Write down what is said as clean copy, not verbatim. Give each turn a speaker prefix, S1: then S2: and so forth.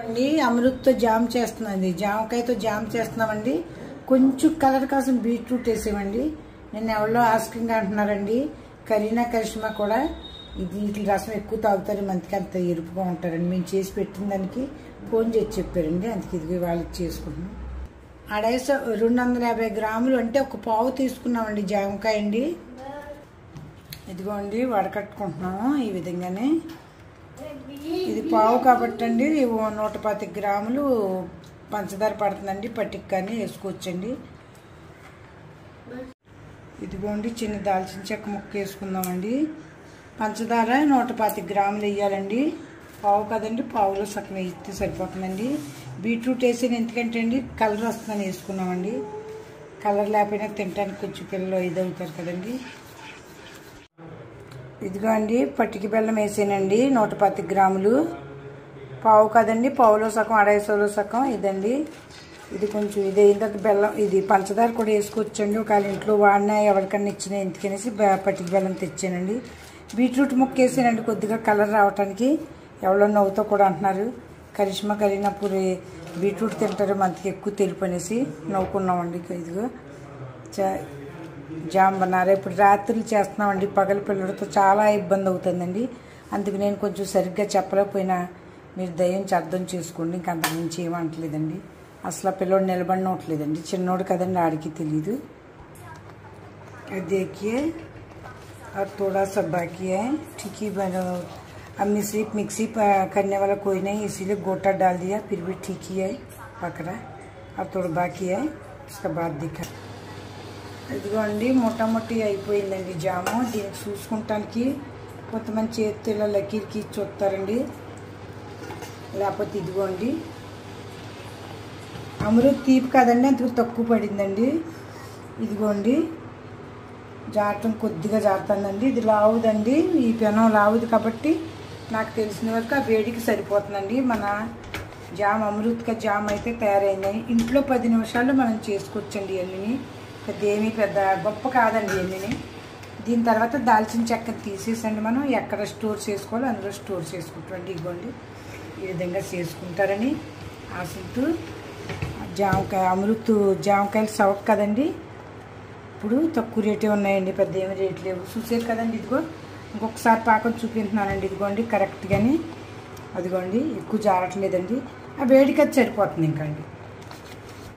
S1: అండి అమృత్తో jam చేస్తున్నాండి. జామకాయతో jam చేస్తున్నామండి. కొంచెం కలర్ కోసం బీట్రూట్ వేసామండి. నేను ఎవరో ఆస్కింగ్ అంటున్నారండి. కరీనా కరిష్మా కూడా వీటి రసం ఎక్కువ తాగుతారు, మంచికి అంత ఎరుపుగా ఉంటారండి. మేము చేసి పెట్టిన దానికి ఫోన్ చేసి చెప్పారండి. అందుకే ఇది వాళ్ళకి చేసుకుంటున్నాం. 250 గ్రాములు అంటే ఒక పావు తీసుకున్నామండి జామకాయ అండి. ఇదిగోండి వడకట్టుకుంటున్నాము ఈ విధంగానే. ఇది పావు కాబట్టి అండి 125 గ్రాములు పంచదార పడుతుందండి. పట్టికి కానీ వేసుకోవచ్చండి. ఇదిగోండి చిన్న దాల్చిన చెక్క ముక్క వేసుకుందామండి. పంచదార 125 గ్రాములు వేయాలండి. పావు కదండి, పావులో సగం వేస్తే సరిపోతుందండి. బీట్రూట్ వేసిన ఎందుకంటే అండి కలర్ వస్తుందని వేసుకున్నామండి. కలర్ లేకపోయినా తినడానికి కొంచెం పిల్లలు ఇదవుతారు కదండి. ఇదిగో అండి పట్టికి బెల్లం వేసానండి 125 గ్రాములు. పావు కదండి, పావులో సగం, 250లో సగం ఇదండి. ఇది కొంచెం ఇది అయిన తర్వాత బెల్లం, ఇది పంచదార కూడా వేసుకోవచ్చండి. ఒకవేళ ఇంట్లో వాడినా ఎవరికన్నా ఇచ్చినా ఎందుకనేసి పట్టికి బెల్లం తెచ్చానండి. బీట్రూట్ ముక్క వేసానండి కొద్దిగా కలర్ రావడానికి. ఎవరో నవ్వుతో కూడా అంటున్నారు, కరిష్మా కరీనా పూరి బీట్రూట్ తింటారు మంచిగా ఎక్కువ తెలుపు అనేసి నవ్వుకున్నామండి. ఇదిగో జామ్ బనారా ఇప్పుడు రాత్రులు చేస్తున్నామండి. పగల పిల్లలతో చాలా ఇబ్బంది అవుతుందండి. అందుకు నేను కొంచెం సరిగ్గా చెప్పలేకపోయినా మీరు దయించి అర్థం చేసుకోండి. ఇంక అంతకు మించి ఏమంటలేదండి. అసలు పిల్లోడు నిలబడినట్లేదండి. చిన్నోడు కదండి, ఆడికి తెలీదు. देखिए और थोड़ा सा बाकी है, ठीक ही बना। अब मिक्सी करने वाला कोई नहीं, इसीलिए गोटा डाल दिया, फिर भी ठीक ही है पक रहा। अब थोड़ा बाकी है, उसके बाद दिखा। ఇదిగోండి మొట్టమొదటి అయిపోయిందండి జాము. దీనికి చూసుకుంటానికి కొంతమంది చేతితో ఇలా లకీర్కి చూస్తారండి, లేకపోతే ఇదిగోండి అమృత్ తీపి కదండి అందుకు తక్కువ పడిందండి. ఇదిగోండి జారటం కొద్దిగా జారుతుందండి. ఇది లావుదండి, ఈ పెనం లావుది కాబట్టి నాకు తెలిసిన వరకు ఆ వేడికి సరిపోతుందండి. మన జామ్ అమృత్గా జామ్ అయితే తయారైంది. ఇంట్లో 10 నిమిషాల్లో మనం చేసుకోవచ్చండి. ఇవన్నీ పెద్ద గొప్ప కాదండి ఇవన్నీ. దీని తర్వాత దాల్చిన చెక్కను తీసేసండి మనం ఎక్కడ స్టోర్ చేసుకోవాలో అందులో స్టోర్ చేసుకుంటామండి. ఇదిగోండి ఈ విధంగా చేసుకుంటారని ఆశిస్తూ జామకాయ జామకాయలు సవక్ కదండి, ఇప్పుడు తక్కువ రేటే ఉన్నాయండి, పెద్ద ఏమి రేట్ లేవు. చూసారు కదండి. ఇదిగో ఇంకొకసారి పాకం చూపించున్నానండి. ఇదిగోండి కరెక్ట్గాని అదిగోండి ఎక్కువ జారట్లేదండి. ఆ వేడికి అది సరిపోతుంది ఇంకా అండి.